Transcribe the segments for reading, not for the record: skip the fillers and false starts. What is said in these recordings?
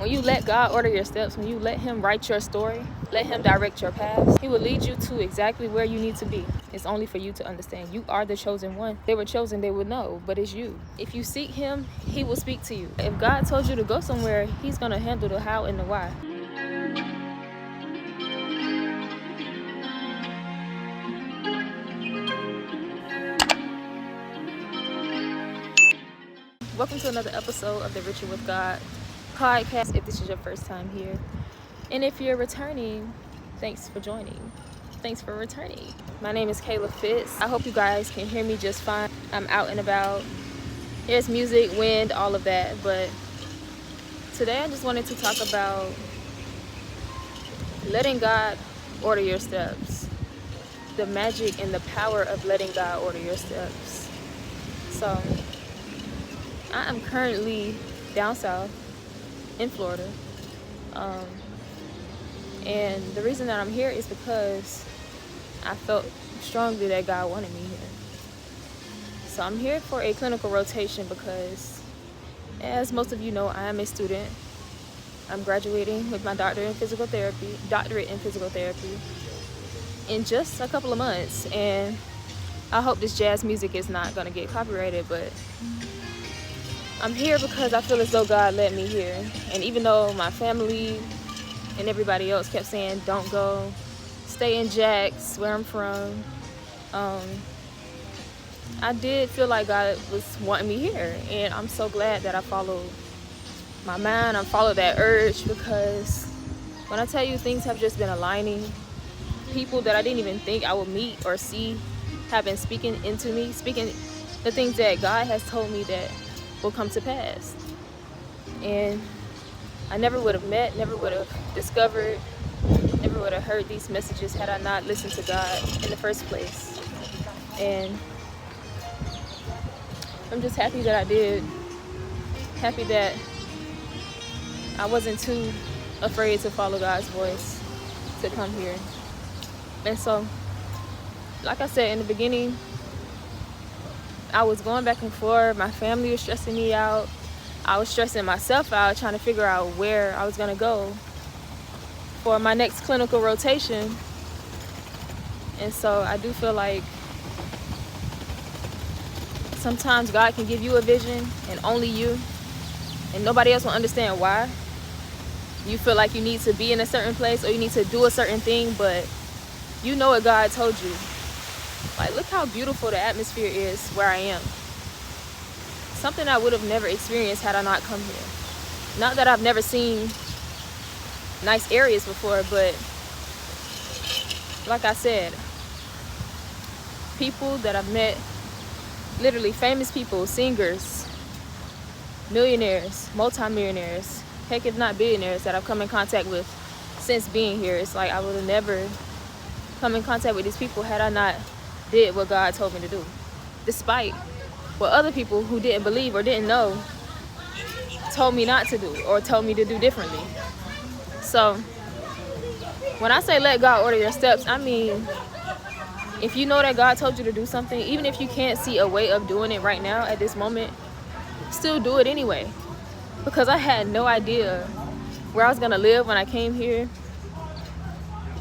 When you let God order your steps, when you let him write your story, let him direct your path, he will lead you to exactly where you need to be. It's only for you to understand. You are the chosen one. They were chosen, they would know, but it's you. If you seek him, he will speak to you. If God told you to go somewhere, he's going to handle the how and the why. Welcome to another episode of the Richer with God podcast. If this is your first time here, and if you're returning, thanks for joining. Thanks for returning. My name is Kayla Fitz. I hope you guys can hear me just fine. I'm out and about. There's music, wind, all of that. But today I just wanted to talk about letting God order your steps. The magic and the power of letting God order your steps. So I am currently down south in Florida. And the reason that I'm here is because I felt strongly that God wanted me here. So I'm here for a clinical rotation because, as most of you know, I am a student. I'm graduating with my doctorate in physical therapy in just a couple of months. And I hope this jazz music is not going to get copyrighted, but I'm here because I feel as though God led me here. And even though my family and everybody else kept saying, don't go, stay in Jax, where I'm from, I did feel like God was wanting me here. And I'm so glad that I followed my mind. I followed that urge, because when I tell you things have just been aligning, people that I didn't even think I would meet or see have been speaking into me, speaking the things that God has told me that will come to pass. And I never would have met, never would have discovered, never would have heard these messages had I not listened to God in the first place. And I'm just happy that I did. Happy that I wasn't too afraid to follow God's voice to come here. And so, like I said in the beginning, I was going back and forth. My family was stressing me out. I was stressing myself out, trying to figure out where I was going to go for my next clinical rotation. And so I do feel like sometimes God can give you a vision, and only you, and nobody else will understand why. You feel like you need to be in a certain place or you need to do a certain thing, but you know what God told you. Like, look how beautiful the atmosphere is where I am. Something I would have never experienced had I not come here. Not that I've never seen nice areas before, but like I said, people that I've met, literally famous people, singers, millionaires, multimillionaires, heck if not billionaires, that I've come in contact with since being here. It's like I would have never come in contact with these people had I not did what God told me to do, despite what other people who didn't believe or didn't know told me not to do or told me to do differently. So when I say let God order your steps, I mean, if you know that God told you to do something, even if you can't see a way of doing it right now at this moment, still do it anyway. Because I had no idea where I was gonna live when I came here.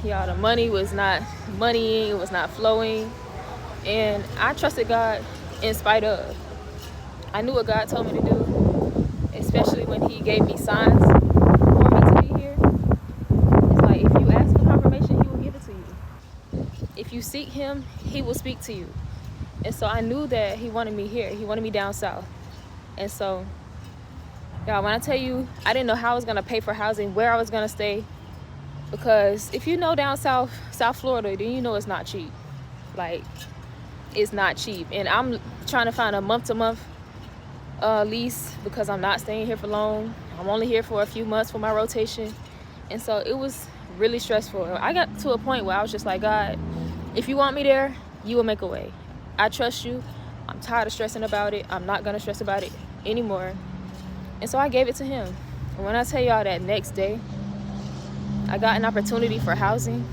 Y'all, the money was not moneying, it was not flowing. And I trusted God in spite of. I knew what God told me to do, especially when he gave me signs for me to be here. It's like, if you ask for confirmation, he will give it to you. If you seek him, he will speak to you. And so I knew that he wanted me here. He wanted me down south. And so, y'all, when I tell you, I didn't know how I was going to pay for housing, where I was going to stay. Because if you know down south, South Florida, then you know it's not cheap. Like, it's not cheap. And I'm trying to find a month-to-month lease because I'm not staying here for long. I'm only here for a few months for my rotation. And so it was really stressful. I got to a point where I was just like, God, if you want me there, you will make a way. I trust you. I'm tired of stressing about it. I'm not going to stress about it anymore. And so I gave it to him. And when I tell y'all that next day, I got an opportunity for housing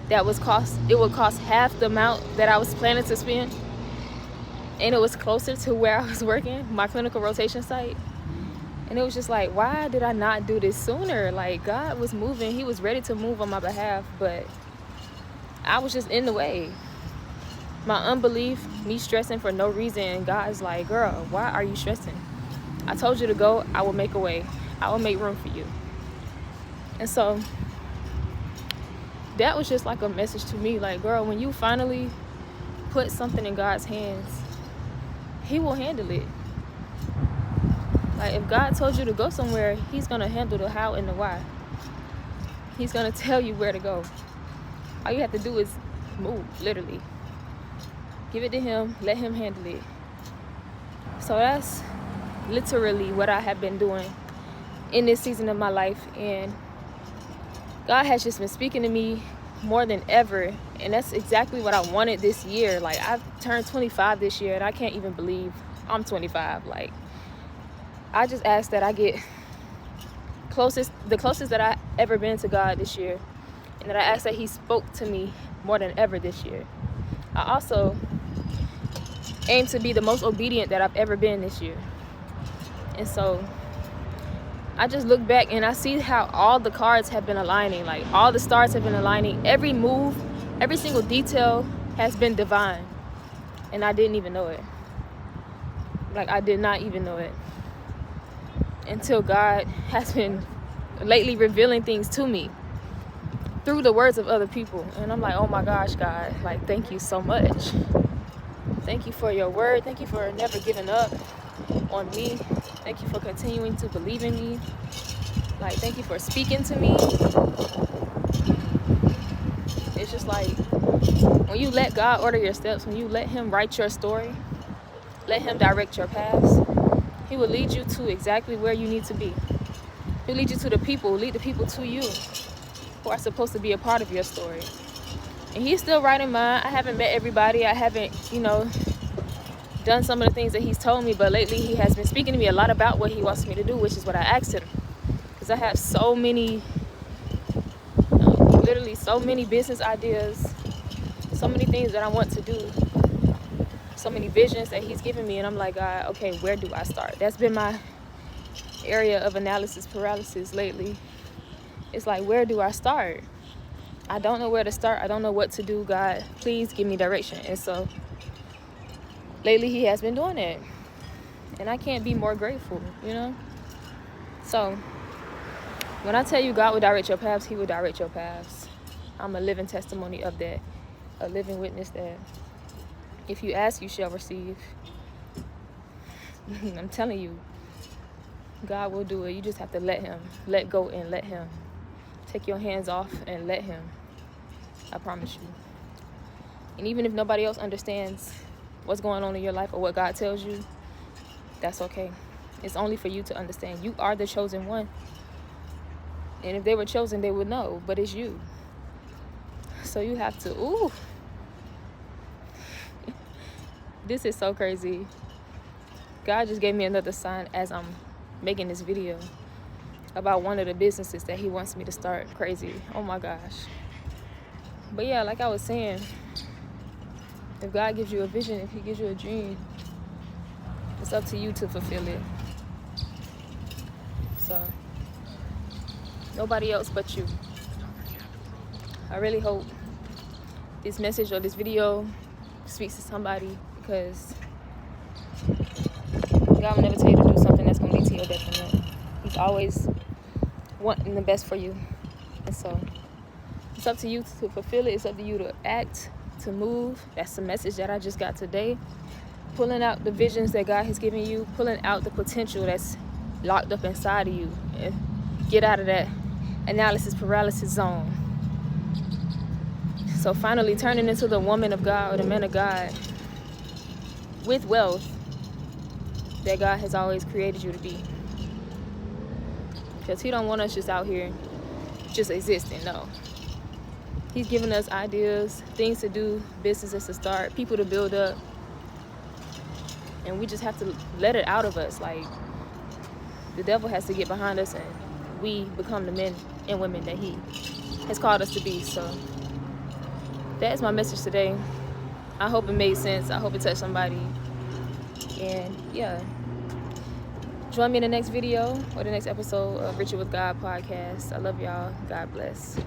that would cost half the amount that I was planning to spend. And it was closer to where I was working, my clinical rotation site. And it was just like, why did I not do this sooner? Like, God was moving. He was ready to move on my behalf, but I was just in the way. My unbelief, me stressing for no reason, and God's like, girl, why are you stressing? I told you to go. I will make a way. I will make room for you. And so that was just like a message to me, like, girl, when you finally put something in God's hands, he will handle it. Like, if God told you to go somewhere, he's going to handle the how and the why. He's going to tell you where to go. All you have to do is move, literally. Give it to him, let him handle it. So that's literally what I have been doing in this season of my life. And God has just been speaking to me more than ever. And that's exactly what I wanted this year. Like, I've turned 25 this year, and I can't even believe I'm 25. Like, I just ask that I get the closest that I ever been to God this year. And that I ask that he spoke to me more than ever this year. I also aim to be the most obedient that I've ever been this year. And so I just look back and I see how all the cards have been aligning. Like, all the stars have been aligning. Every move, every single detail has been divine. And I didn't even know it. Like, I did not even know it. Until God has been lately revealing things to me through the words of other people. And I'm like, oh my gosh, God, like, thank you so much. Thank you for your word. Thank you for never giving up on me. Thank you for continuing to believe in me. Like, thank you for speaking to me. It's just like, when you let God order your steps, when you let him write your story, let him direct your paths, he will lead you to exactly where you need to be. He'll lead you to the people, lead the people to you who are supposed to be a part of your story. And he's still writing mine. I haven't met everybody. I haven't, done some of the things that he's told me, but lately he has been speaking to me a lot about what he wants me to do, which is what I asked him. Because I have so many, literally so many business ideas, so many things that I want to do, so many visions that he's given me, and I'm like, God, okay, where do I start? That's been my area of analysis paralysis lately. It's like, where do I start? I don't know where to start. I don't know what to do. God, please give me direction. And so lately he has been doing it, and I can't be more grateful, So when I tell you God will direct your paths, he will direct your paths. I'm a living testimony of that, a living witness that if you ask, you shall receive. I'm telling you, God will do it. You just have to let go and let him. Take your hands off and let him. I promise you. And even if nobody else understands what's going on in your life or what God tells you, that's okay. It's only for you to understand. You are the chosen one. And if they were chosen, they would know, but it's you. So you have to, this is so crazy. God just gave me another sign as I'm making this video about one of the businesses that he wants me to start. Crazy. Oh my gosh. But yeah, like I was saying, if God gives you a vision, if he gives you a dream, it's up to you to fulfill it. So, nobody else but you. I really hope this message or this video speaks to somebody, because God will never tell you to do something that's going to lead to your detriment. He's always wanting the best for you. And so, it's up to you to fulfill it. It's up to you to act, to move. That's the message that I just got today. Pulling out the visions that God has given you, pulling out the potential that's locked up inside of you, and get out of that analysis paralysis zone. So finally turning into the woman of God or the man of God with wealth that God has always created you to be. Because he don't want us just out here just existing, no. He's giving us ideas, things to do, businesses to start, people to build up. And we just have to let it out of us. Like, the devil has to get behind us and we become the men and women that he has called us to be. So that is my message today. I hope it made sense. I hope it touched somebody. And yeah, join me in the next video or the next episode of Richer with God podcast. I love y'all. God bless.